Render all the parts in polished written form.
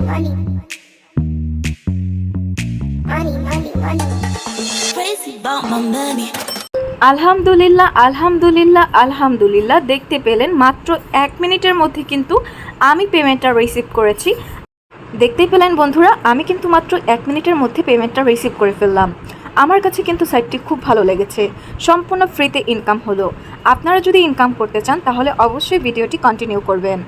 money, money, money, money. Crazy about my money. আলহামদুলিল্লাহ আলহামদুলিল্লাহ আলহামদুলিল্লাহ, দেখতে পেলেন মাত্র 1 মিনিটের মধ্যে কিন্তু আমি পেমেন্টটা রিসিভ করেছি। দেখতেই পেলেন বন্ধুরা, আমি কিন্তু মাত্র 1 মিনিটের মধ্যে পেমেন্টটা রিসিভ করে ফেললাম। আমার কাছে কিন্তু সাইটটি খুব ভালো লেগেছে, সম্পূর্ণ ফ্রিতে ইনকাম হলো। আপনারা যদি ইনকাম করতে চান তাহলে অবশ্যই ভিডিওটি কন্টিনিউ করবেন।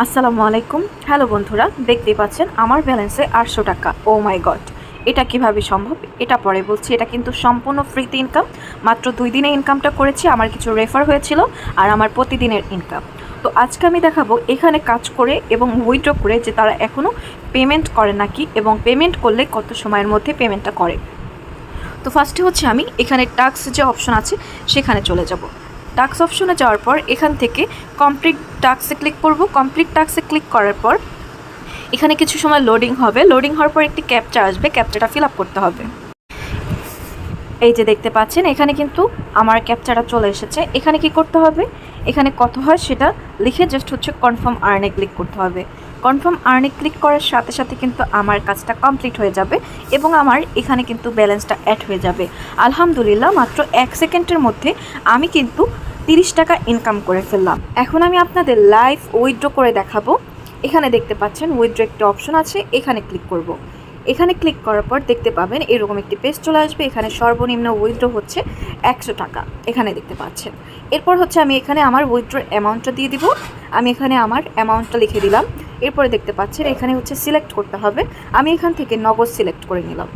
আসসালামু আলাইকুম। হ্যালো বন্ধুরা, দেখতেই পাচ্ছেন আমার ব্যালেন্সে 800 টাকা। ও মাই গড, এটা কিভাবে সম্ভব এটা পরে বলছি। এটা কিন্তু সম্পূর্ণ ফ্রিতে ইনকাম। মাত্র 2 দিনে ইনকামটা করেছি, আমার কিছু রেফার হয়েছিল আর আমার প্রতিদিনের ইনকাম। তো আজকে আমি দেখাবো এখানে কাজ করে এবং উইথড্র করে যে তারা এখনও পেমেন্ট করে নাকি, এবং পেমেন্ট করলে কত সময়ের মধ্যে পেমেন্টটা করে। তো ফার্স্টে হচ্ছে আমি এখানে টাস্ক যে অপশন আছে সেখানে চলে যাব। টাস্ক অপশনে যাওয়ার পর এখান থেকে কমপ্লিট টাস্কে ক্লিক করব। কমপ্লিট টাস্কে ক্লিক করার পর এখানে কিছু সময় লোডিং হবে। লোডিং হওয়ার পর একটি ক্যাপচা আসবে, ক্যাপচাটা ফিল আপ করতে হবে। এই যে দেখতে পাচ্ছেন এখানে কিন্তু আমার ক্যাপচাটা চলে এসেছে। এখানে কি করতে হবে, এখানে কত হয় সেটা লিখে জাস্ট হচ্ছে কনফার্ম আর্নে ক্লিক করতে হবে। কনফার্ম আর্নে ক্লিক করার সাথে সাথে কিন্তু আমার কাজটা কমপ্লিট হয়ে যাবে এবং আমার এখানে কিন্তু ব্যালেন্সটা অ্যাড হয়ে যাবে। আলহামদুলিল্লাহ, মাত্র 1 সেকেন্ডের মধ্যে আমি কিন্তু 30 টাকা ইনকাম করে ফেললাম। এখন আমি আপনাদের লাইভ উইথড্র করে দেখাবো। এখানে দেখতে পাচ্ছেন উইথড্র একটা অপশন আছে, এখানে ক্লিক করব। এখানে ক্লিক করার পর দেখতে পাবেন এরকম একটি পেজ চলে আসবে। এখানে সর্বনিম্ন উইথড্র হচ্ছে 100 টাকা, এখানে দেখতে পাচ্ছেন। এরপর হচ্ছে আমি এখানে আমার উইথড্র অ্যামাউন্টটা দিয়ে দিব। আমি এখানে আমার অ্যামাউন্টটা লিখে দিলাম। এরপরে দেখতে পাচ্ছেন এখানে হচ্ছে সিলেক্ট করতে হবে। আমি এখান থেকে নগদ সিলেক্ট করে নিলাম।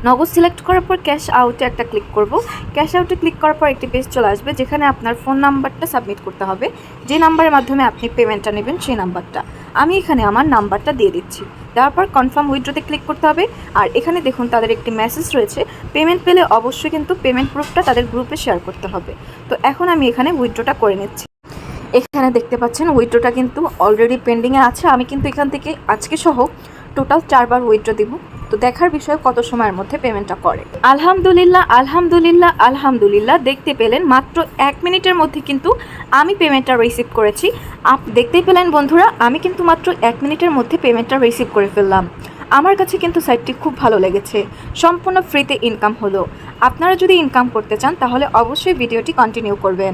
নগদ সিলেক্ট করার পর ক্যাশ আউটে একটা ক্লিক করব। ক্যাশ আউটে ক্লিক করার পর একটি পেজ চলে আসবে যেখানে আপনার ফোন নাম্বারটা সাবমিট করতে হবে, যে নাম্বারের মাধ্যমে আপনি পেমেন্টটা নেবেন সেই নাম্বারটা। আমি এখানে আমার নাম্বারটা দিয়ে দিচ্ছি। দেওয়ার পর কনফার্ম উইথড্রোতে ক্লিক করতে হবে। আর এখানে দেখুন তাদের একটি মেসেজ রয়েছে, পেমেন্ট পেলে অবশ্যই কিন্তু পেমেন্ট প্রুফটা তাদের গ্রুপে শেয়ার করতে হবে। তো এখন আমি এখানে উইথড্রোটা করে নিচ্ছি। এখানে দেখতে পাচ্ছেন উইথড্রোটা কিন্তু অলরেডি পেন্ডিংয়ে আছে। আমি কিন্তু এখান থেকে আজকে সহ টোটাল 4 বার উইথড্র দিব। তো দেখার বিষয় কত সময়ের মধ্যে পেমেন্টটা করে। আলহামদুলিল্লাহ আলহামদুলিল্লাহ আলহামদুলিল্লাহ, দেখতে পেলেন মাত্র 1 মিনিটের মধ্যে কিন্তু আমি পেমেন্টটা রিসিভ করেছি। দেখতেই পেলেন বন্ধুরা, আমি কিন্তু মাত্র 1 মিনিটের মধ্যে পেমেন্টটা রিসিভ করে ফেললাম। আমার কাছে কিন্তু সাইটটি খুব ভালো লেগেছে, সম্পূর্ণ ফ্রিতে ইনকাম হলো। আপনারা যদি ইনকাম করতে চান তাহলে অবশ্যই ভিডিওটি কন্টিনিউ করবেন।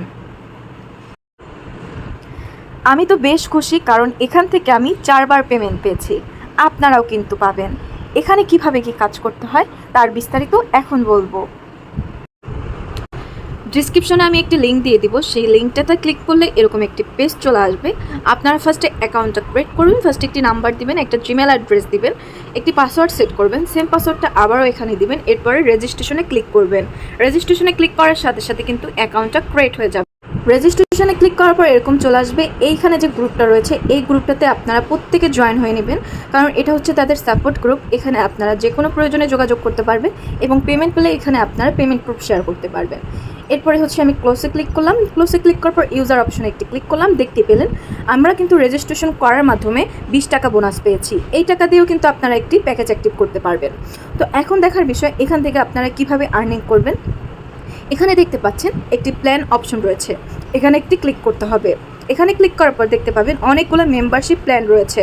আমি তো বেশ খুশি, কারণ এখান থেকে আমি 4 বার পেমেন্ট পেয়েছি। আপনারাও কিন্তু পাবেন। এখানে কিভাবে কি কাজ করতে হয় তার বিস্তারিত এখন বলবো। ডিসক্রিপশনে আমি একটি লিঙ্ক দিয়ে দিব, সেই লিঙ্কটাতে ক্লিক করলে এরকম একটি পেজ চলে আসবে। আপনারা ফার্স্টে অ্যাকাউন্টটা ক্রিয়েট করবেন। ফার্স্টে একটি নাম্বার দিবেন, একটা জিমেল অ্যাড্রেস দিবেন, একটি পাসওয়ার্ড সেট করবেন। সেম পাসওয়ার্ডটা আবারও এখানে দিবেন। এরপরে রেজিস্ট্রেশনে ক্লিক করবেন। রেজিস্ট্রেশনে ক্লিক করার সাথে সাথে কিন্তু অ্যাকাউন্টটা ক্রিয়েট হয়ে যাবে। রেজিস্ট্রেশনে ক্লিক করার পর এরকম চলে আসবে। এইখানে যে গ্রুপটা রয়েছে এই গ্রুপটাতে আপনারা প্রত্যেকে জয়েন হয়ে নেবেন, কারণ এটা হচ্ছে তাদের সাপোর্ট গ্রুপ। এখানে আপনারা যে কোনো প্রয়োজনে যোগাযোগ করতে পারবেন এবং পেমেন্ট পেলে এখানে আপনারা পেমেন্ট প্রুফ শেয়ার করতে পারবেন। এরপরে হচ্ছে আমি ক্লোজে ক্লিক করলাম। ক্লোজে ক্লিক করার পর ইউজার অপশনে একটি ক্লিক করলাম। দেখতে পেলেন আমরা কিন্তু রেজিস্ট্রেশন করার মাধ্যমে 20 টাকা বোনাস পেয়েছি। এই টাকা দিয়েও কিন্তু আপনারা একটি প্যাকেজ অ্যাক্টিভ করতে পারবেন। তো এখন দেখার বিষয় এখান থেকে আপনারা কিভাবে আর্নিং করবেন। এখানে দেখতে পাচ্ছেন একটি প্ল্যান অপশন রয়েছে, এখানে একটি ক্লিক করতে হবে। এখানে ক্লিক করার পর দেখতে পাবেন অনেকগুলো মেম্বারশিপ প্ল্যান রয়েছে।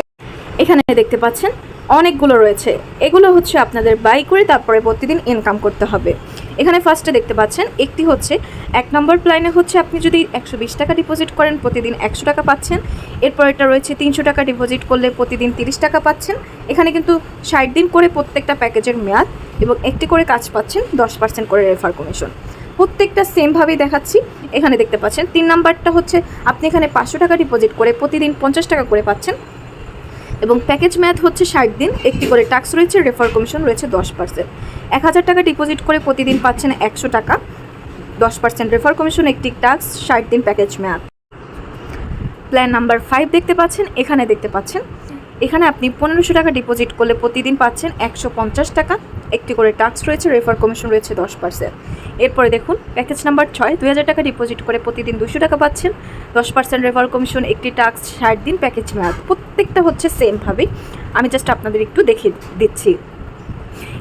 এখানে দেখতে পাচ্ছেন অনেকগুলো রয়েছে, এগুলো হচ্ছে আপনাদের বাই করে তারপরে প্রতিদিন ইনকাম করতে হবে। এখানে ফার্স্টে দেখতে পাচ্ছেন একটি হচ্ছে 1 নম্বর প্ল্যানে হচ্ছে আপনি যদি 120 টাকা ডিপোজিট করেন প্রতিদিন 100 টাকা পাচ্ছেন। এরপর এটা রয়েছে 300 টাকা ডিপোজিট করলে প্রতিদিন 30 টাকা পাচ্ছেন। এখানে কিন্তু 60 দিন করে প্রত্যেকটা প্যাকেজের মেয়াদ এবং একটি করে কাজ পাচ্ছেন 10% করে রেফার কমিশন। প্রত্যেকটা সেমভাবেই দেখাচ্ছি। এখানে দেখতে পাচ্ছেন 3 নাম্বারটা হচ্ছে আপনি এখানে 500 টাকা ডিপোজিট করে প্রতিদিন 50 টাকা করে পাচ্ছেন এবং প্যাকেজ মেয়াদ হচ্ছে 60 দিন। একটি করে টাস্ক রয়েছে, রেফার কমিশন রয়েছে 10%। 1000 টাকা ডিপোজিট করে প্রতিদিন পাচ্ছেন 100 টাকা, 10% রেফার কমিশন, একটি টাস্ক, 60 দিন প্যাকেজ মেয়াদ। প্ল্যান নাম্বার 5 দেখতে পাচ্ছেন। এখানে দেখতে পাচ্ছেন এখানে আপনি 1500 টাকা ডিপোজিট করলে প্রতিদিন পাচ্ছেন 150 টাকা, একটি করে টাস্ক রয়েছে, রেফার কমিশন রয়েছে 10%। এরপরে দেখুন প্যাকেজ নাম্বার 6, 2000 টাকা ডিপোজিট করে প্রতিদিন 200 টাকা পাচ্ছেন, 10% রেফার কমিশন, একটি টাস্ক, 60 দিন প্যাকেজ মেয়াদ। প্রত্যেকটা হচ্ছে সেমভাবেই, আমি জাস্ট আপনাদের একটু দেখিয়ে দিচ্ছি।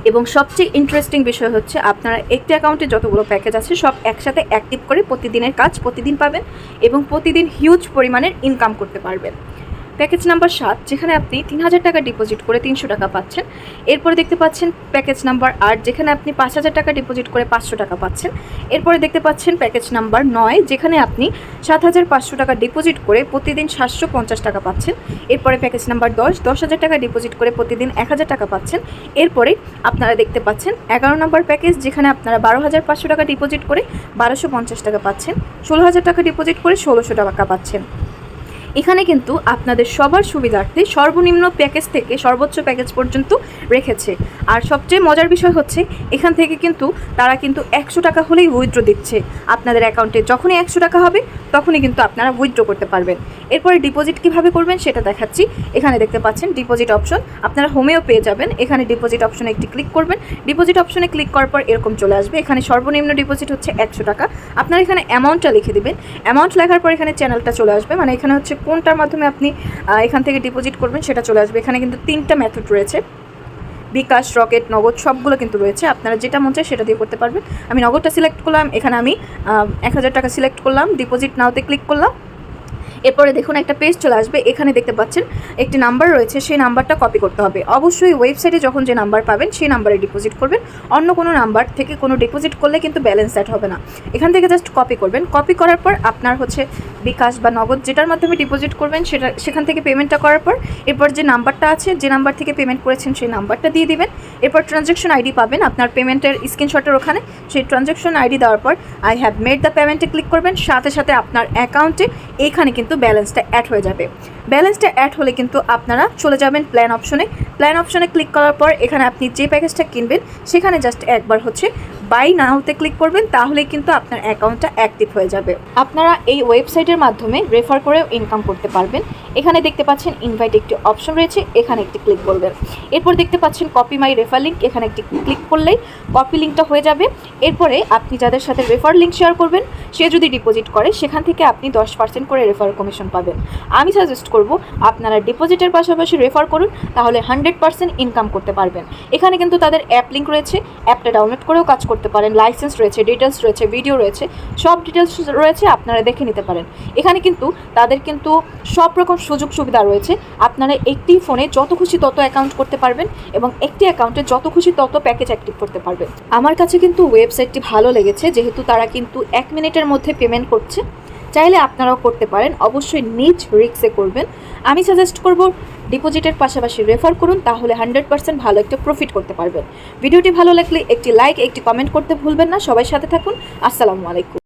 এবং সবচেয়ে ইন্টারেস্টিং বিষয় হচ্ছে আপনারা একটি অ্যাকাউন্টে যতগুলো প্যাকেজ আছে সব একসাথে অ্যাক্টিভ করে প্রতিদিনের কাজ প্রতিদিন পাবেন এবং প্রতিদিন হিউজ পরিমাণের ইনকাম করতে পারবেন। প্যাকেজ নাম্বার 7, যেখানে আপনি 3000 টাকা ডিপোজিট করে 300 টাকা পাচ্ছেন। এরপরে দেখতে পাচ্ছেন প্যাকেজ নাম্বার 8, যেখানে আপনি 5000 টাকা ডিপোজিট করে 500 টাকা পাচ্ছেন। এরপরে দেখতে পাচ্ছেন প্যাকেজ নাম্বার 9, যেখানে আপনি 7500 টাকা ডিপোজিট করে প্রতিদিন 750 টাকা পাচ্ছেন। এরপরে প্যাকেজ নাম্বার 10, 10000 টাকা ডিপোজিট করে প্রতিদিন 1000 টাকা পাচ্ছেন। এরপরে আপনারা দেখতে পাচ্ছেন 11 নম্বর প্যাকেজ, যেখানে আপনারা 12500 টাকা ডিপোজিট করে 1250 টাকা পাচ্ছেন। 16000 টাকা ডিপোজিট করে 1600 টাকা পাচ্ছেন। এখানে কিন্তু আপনাদের সবার সুবিধার্থে সর্বনিম্ন প্যাকেজ থেকে সর্বোচ্চ প্যাকেজ পর্যন্ত রেখেছে। আর সবচেয়ে মজার বিষয় হচ্ছে এখান থেকে কিন্তু তারা কিন্তু 100 টাকা হলেই উইথড্র দিচ্ছে। আপনাদের অ্যাকাউন্টে যখনই 100 টাকা হবে তখনই কিন্তু আপনারা উইথড্র করতে পারবেন। এরপরে ডিপোজিট কিভাবে করবেন সেটা দেখাচ্ছি। এখানে দেখতে পাচ্ছেন ডিপোজিট অপশন, আপনারা হোমেও পেয়ে যাবেন। এখানে ডিপোজিট অপশনে একটি ক্লিক করবেন। ডিপোজিট অপশনে ক্লিক করার পর এরকম চলে আসবে। এখানে সর্বনিম্ন ডিপোজিট হচ্ছে 100 টাকা। আপনারা এখানে অ্যামাউন্টটা লিখে দেবেন। অ্যামাউন্ট লেখার পর এখানে চ্যানেলটা চলে আসবে, মানে এখানে হচ্ছে কোনটার মাধ্যমে আপনি এখান থেকে ডিপোজিট করবেন সেটা চলে আসবে। এখানে কিন্তু 3টা মেথড রয়েছে, বিকাশ, রকেট, নগদ সবগুলো কিন্তু রয়েছে। আপনারা যেটা মন চায় সেটা দিয়ে করতে পারবেন। আমি নগদটা সিলেক্ট করলাম, এখানে আমি 1000 টাকা সিলেক্ট করলাম, ডিপোজিট নাওতে ক্লিক করলাম। এরপরে দেখুন একটা পেজ চলে আসবে। এখানে দেখতে পাচ্ছেন একটি নাম্বার রয়েছে, সেই নাম্বারটা কপি করতে হবে। অবশ্যই ওয়েবসাইটে যখন যে নাম্বার পাবেন সেই নাম্বারে ডিপোজিট করবেন। অন্য কোনো নাম্বার থেকে কোনো ডিপোজিট করলে কিন্তু ব্যালেন্স অ্যাড হবে না। এখান থেকে জাস্ট কপি করবেন। কপি করার পর আপনার হচ্ছে বিকাশ বা নগদ যেটার মাধ্যমে ডিপোজিট করবেন সেখান থেকে পেমেন্টটা করার পর এরপর যে নাম্বারটা আছে, যে নাম্বার থেকে পেমেন্ট করেছেন সেই নাম্বারটা দিয়ে দিবেন। এরপর ট্রানজ্যাকশন আইডি পাবেন আপনার পেমেন্টের স্ক্রিনশটের ওখানে। সেই ট্রানজ্যাকশন আইডি দেওয়ার পর আই হ্যাভ মেড দ্য পেমেন্টে ক্লিক করবেন। সাথে সাথে আপনার অ্যাকাউন্টে এইখানে কিন্তু ব্যালেন্সটা অ্যাড হয়ে যাবে। ব্যালেন্সটা অ্যাড হলে কিন্তু আপনারা চলে যাবেন প্ল্যান অপশনে। প্ল্যান অপশনে ক্লিক করার পর এখানে আপনি যে প্যাকেজটা কিনবেন সেখানে জাস্ট একবার হচ্ছে বাই নাওতে ক্লিক করবেন, তাহলে কিন্তু আপনার অ্যাকাউন্টটা অ্যাক্টিভ হয়ে যাবে। আপনারা এই ওয়েবসাইটের মাধ্যমে রেফার করেও ইনকাম করতে পারবেন। এখানে দেখতে পাচ্ছেন ইনভাইট একটি অপশন রয়েছে, এখানে একটি ক্লিক করবেন। এরপর দেখতে পাচ্ছেন কপি মাই রেফার লিঙ্ক, এখানে একটি ক্লিক করলেই কপি লিঙ্কটা হয়ে যাবে। এরপরে আপনি যাদের সাথে রেফার লিঙ্ক শেয়ার করবেন সে যদি ডিপোজিট করে সেখান থেকে আপনি 10% করে রেফার কমিশন পাবেন। আমি সাজেস্ট করব আপনারা ডিপোজিটের পাশাপাশি রেফার করুন, তাহলে 100% ইনকাম করতে পারবেন। এখানে কিন্তু তাদের অ্যাপ লিঙ্ক রয়েছে, অ্যাপটা ডাউনলোড করেও কাজ করতে পারেন। লাইসেন্স রয়েছে, ডিটেলস রয়েছে, ভিডিও রয়েছে, সব ডিটেলস রয়েছে, আপনারা দেখে নিতে পারেন। এখানে কিন্তু তাদের কিন্তু সব রকম সুযোগ সুবিধা রয়েছে। আপনারা একটি ফোনে যত খুশি তত অ্যাকাউন্ট করতে পারবেন এবং একটি অ্যাকাউন্টে যত খুশি তত প্যাকেজ অ্যাক্টিভ করতে পারবেন। আমার কাছে কিন্তু ওয়েবসাইটটি ভালো লেগেছে, যেহেতু তারা কিন্তু 1 মিনিটের মধ্যে পেমেন্ট করছে। চাইলে আপনারাও করতে পারেন, অবশ্যই নিজ রিস্কে করবেন। আমি সাজেস্ট করব ডিপোজিটের পাশাপাশি রেফার করুন, তাহলে 100% ভালো একটা প্রফিট করতে পারবেন। ভিডিওটি ভালো লাগলে একটি লাইক, একটি কমেন্ট করতে ভুলবেন না। সবাই সাথে থাকুন। আসসালামু আলাইকুম।